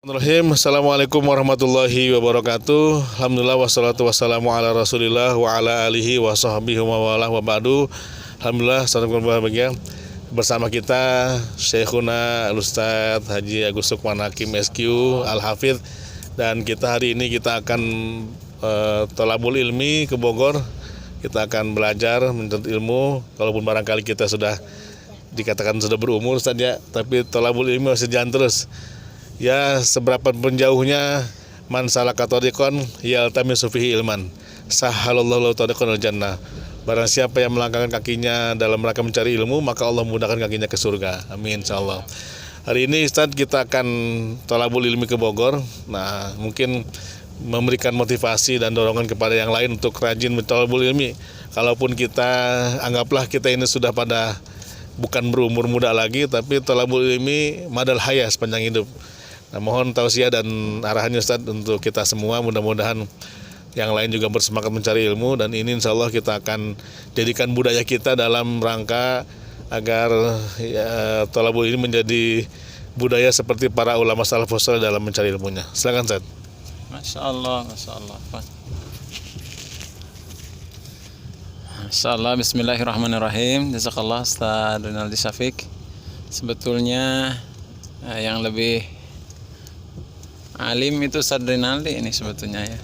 Bismillahirrahmanirrahim. Assalamualaikum warahmatullahi wabarakatuh. Alhamdulillah wassalatu wassalamu ala rasulillah wa ala alihi wa sahbihi wa walah wa ba'du. Alhamdulillah, salam berbahagia. Bersama kita Syekhuna Al-Ustadz Haji Agus Lukman Hakim SQ Al-Hafidh. Dan kita hari ini kita akan thalabul ilmi ke Bogor. Kita akan belajar menuntut ilmu. Kalaupun barangkali kita sudah dikatakan sudah berumur Ustadz ya, tapi thalabul ilmi masih jalan terus. Ya, seberapa pun jauhnya man salaka tariqan yaltamisu fihi ilman sahalallahu lahu tariqan jannah. Barang siapa yang melangkahkan kakinya dalam rangka mencari ilmu, maka Allah memudahkan kakinya ke surga. Amin insyaallah. Hari ini Ustaz kita akan thalabul ilmi ke Bogor. Nah, mungkin memberikan motivasi dan dorongan kepada yang lain untuk rajin thalabul ilmi. Kalaupun kita anggaplah kita ini sudah pada bukan berumur muda lagi, tapi thalabul ilmi madal haya sepanjang hidup. Nah, mohon tausiah dan arahannya Ustadz untuk kita semua. Mudah-mudahan yang lain juga bersemangat mencari ilmu, dan ini insya Allah kita akan jadikan budaya kita dalam rangka agar thalabul ini menjadi budaya seperti para ulama salafus saleh dalam mencari ilmunya. Silakan Ustadz. Masya Allah, Masya Allah. Masya Allah, bismillahirrahmanirrahim. Jazakallah Ustaz Rinaldi Syafiq. Sebetulnya yang lebih alim itu Ustaz Rinaldi ini sebetulnya ya.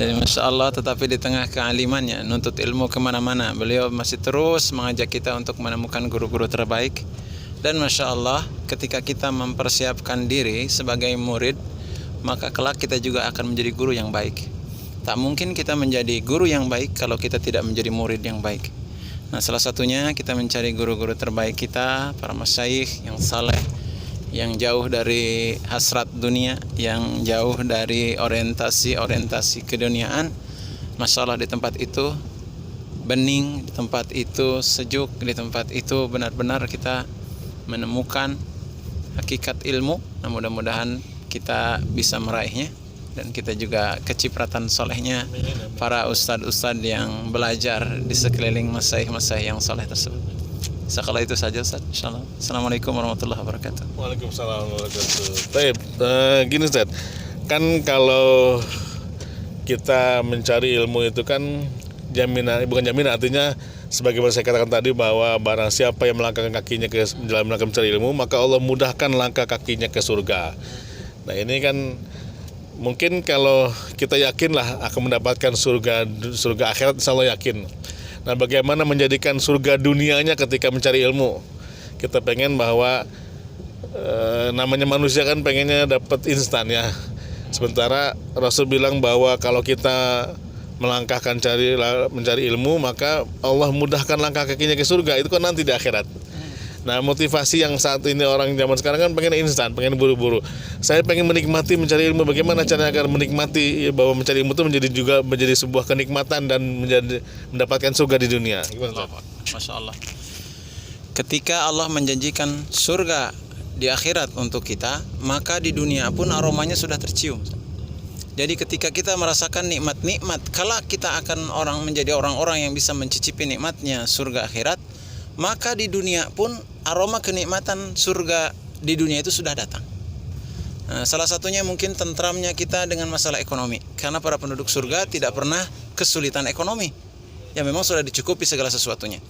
Jadi Masya Allah, tetapi di tengah kealimannya, nuntut ilmu kemana-mana, beliau masih terus mengajak kita untuk menemukan guru-guru terbaik. Dan Masya Allah, ketika kita mempersiapkan diri sebagai murid, maka kelak kita juga akan menjadi guru yang baik. Tak mungkin kita menjadi guru yang baik kalau kita tidak menjadi murid yang baik. Nah, salah satunya kita mencari guru-guru terbaik kita, para masyayikh yang saleh, yang jauh dari hasrat dunia, yang jauh dari orientasi keduniaan. Masya Allah, di tempat itu bening, di tempat itu sejuk, di tempat itu benar-benar kita menemukan hakikat ilmu. Nah, mudah-mudahan kita bisa meraihnya, dan kita juga kecipratan solehnya para ustadz-ustadz yang belajar di sekeliling masyayikh-masyayikh yang soleh tersebut. Sekala itu saja Ustaz, insyaallah. Assalamualaikum warahmatullahi wabarakatuh. Waalaikumsalam warahmatullahi wabarakatuh. Baik, gini Ustaz, kan kalau kita mencari ilmu itu kan jaminan, bukan jaminan, artinya sebagaimana saya katakan tadi bahwa barang siapa yang melangkahkan kakinya ke dalam rangka mencari ilmu, maka Allah mudahkan langkah kakinya ke surga. Nah, ini kan mungkin kalau kita yakinlah akan mendapatkan surga akhirat, insya Allah yakin. Nah, bagaimana menjadikan surga dunianya ketika mencari ilmu? Kita pengen bahwa namanya manusia kan pengennya dapat instan ya. Sementara Rasul bilang bahwa kalau kita melangkahkan mencari ilmu, maka Allah mudahkan langkah kakinya ke surga. Itu kan nanti di akhirat. Nah, motivasi yang saat ini orang zaman sekarang kan pengen instan, pengen buru-buru. Saya pengen menikmati mencari ilmu. Bagaimana caranya agar menikmati bahwa mencari ilmu itu menjadi sebuah kenikmatan dan mendapatkan surga di dunia? Gimana? Masya Allah. Ketika Allah menjanjikan surga di akhirat untuk kita, maka di dunia pun aromanya sudah tercium. Jadi ketika kita merasakan nikmat-nikmat, kala kita akan menjadi orang-orang yang bisa mencicipi nikmatnya surga akhirat, maka di dunia pun aroma kenikmatan surga di dunia itu sudah datang. Nah, salah satunya mungkin tentramnya kita dengan masalah ekonomi, karena para penduduk surga tidak pernah kesulitan ekonomi, ya memang sudah dicukupi segala sesuatunya.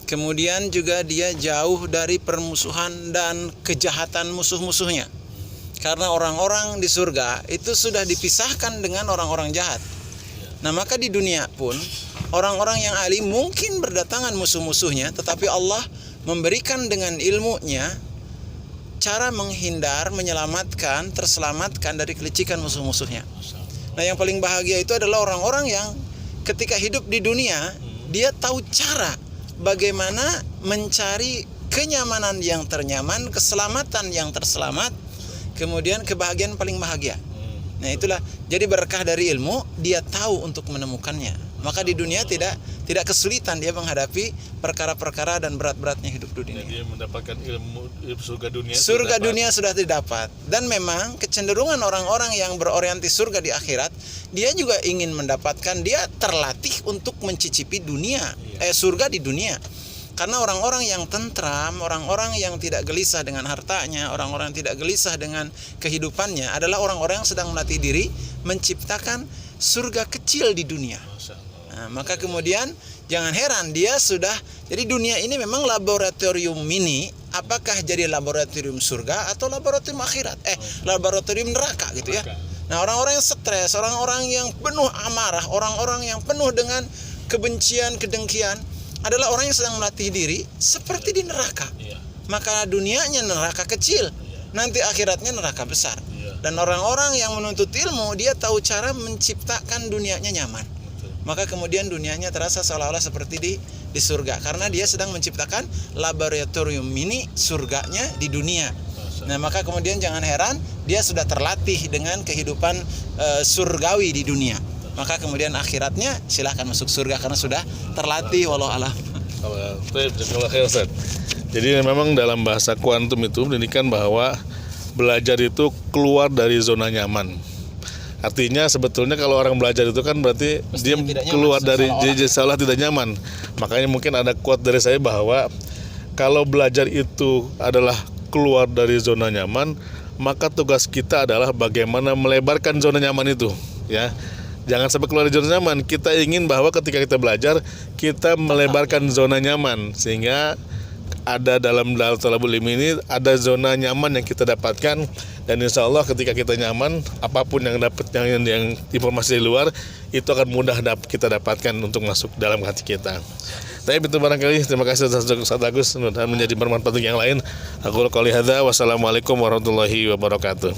Kemudian juga dia jauh dari permusuhan dan kejahatan musuh-musuhnya, karena orang-orang di surga itu sudah dipisahkan dengan orang-orang jahat. Nah, maka di dunia pun orang-orang yang alim mungkin berdatangan musuh-musuhnya, tetapi Allah memberikan dengan ilmunya cara menghindar, menyelamatkan, terselamatkan dari kelicikan musuh-musuhnya. Nah, yang paling bahagia itu adalah orang-orang yang ketika hidup di dunia, dia tahu cara bagaimana mencari kenyamanan yang ternyaman, keselamatan yang terselamat, kemudian kebahagiaan paling bahagia. Nah, itulah jadi berkah dari ilmu, dia tahu untuk menemukannya. Maka di dunia tidak kesulitan dia menghadapi perkara-perkara dan berat-beratnya hidup dunia. Dia mendapatkan ilmu surga dunia. Surga dunia sudah didapat. Dan memang kecenderungan orang-orang yang berorientasi surga di akhirat, dia juga ingin mendapatkan, dia terlatih untuk mencicipi dunia, surga di dunia. Karena orang-orang yang tentram, orang-orang yang tidak gelisah dengan hartanya, orang-orang yang tidak gelisah dengan kehidupannya adalah orang-orang yang sedang melatih diri menciptakan surga kecil di dunia. Nah, maka kemudian jangan heran dia sudah, jadi dunia ini memang laboratorium mini, apakah jadi laboratorium surga atau laboratorium akhirat? Laboratorium neraka gitu ya. Nah, orang-orang yang stres, orang-orang yang penuh amarah, orang-orang yang penuh dengan kebencian, kedengkian adalah orang yang sedang melatih diri seperti di neraka. Maka dunianya neraka kecil, nanti akhiratnya neraka besar. Dan orang-orang yang menuntut ilmu, dia tahu cara menciptakan dunianya nyaman. Maka kemudian dunianya terasa seolah-olah seperti di surga, karena dia sedang menciptakan laboratorium mini surganya di dunia. Nah, maka kemudian jangan heran dia sudah terlatih dengan kehidupan surgawi di dunia. Maka kemudian akhiratnya silahkan masuk surga karena sudah terlatih, wallahu alam. Jadi memang dalam bahasa kuantum itu menunjukkan bahwa belajar itu keluar dari zona nyaman. Artinya sebetulnya kalau orang belajar itu kan berarti dia keluar dari seolah tidak nyaman. Makanya mungkin ada quote dari saya bahwa kalau belajar itu adalah keluar dari zona nyaman, maka tugas kita adalah bagaimana melebarkan zona nyaman itu, ya. Jangan sampai keluar dari zona nyaman. Kita ingin bahwa ketika kita belajar, kita melebarkan zona nyaman sehingga ada dalam talabul ilmi ini ada zona nyaman yang kita dapatkan, dan insya Allah ketika kita nyaman, apapun yang dapat yang informasi di luar itu akan mudah kita dapatkan untuk masuk dalam hati kita. Tapi itu barangkali, terima kasih Ustaz Agus, mudah-mudahan menjadi bermanfaat bagi yang lain. Aku qouli hadza, wassalamualaikum warahmatullahi wabarakatuh.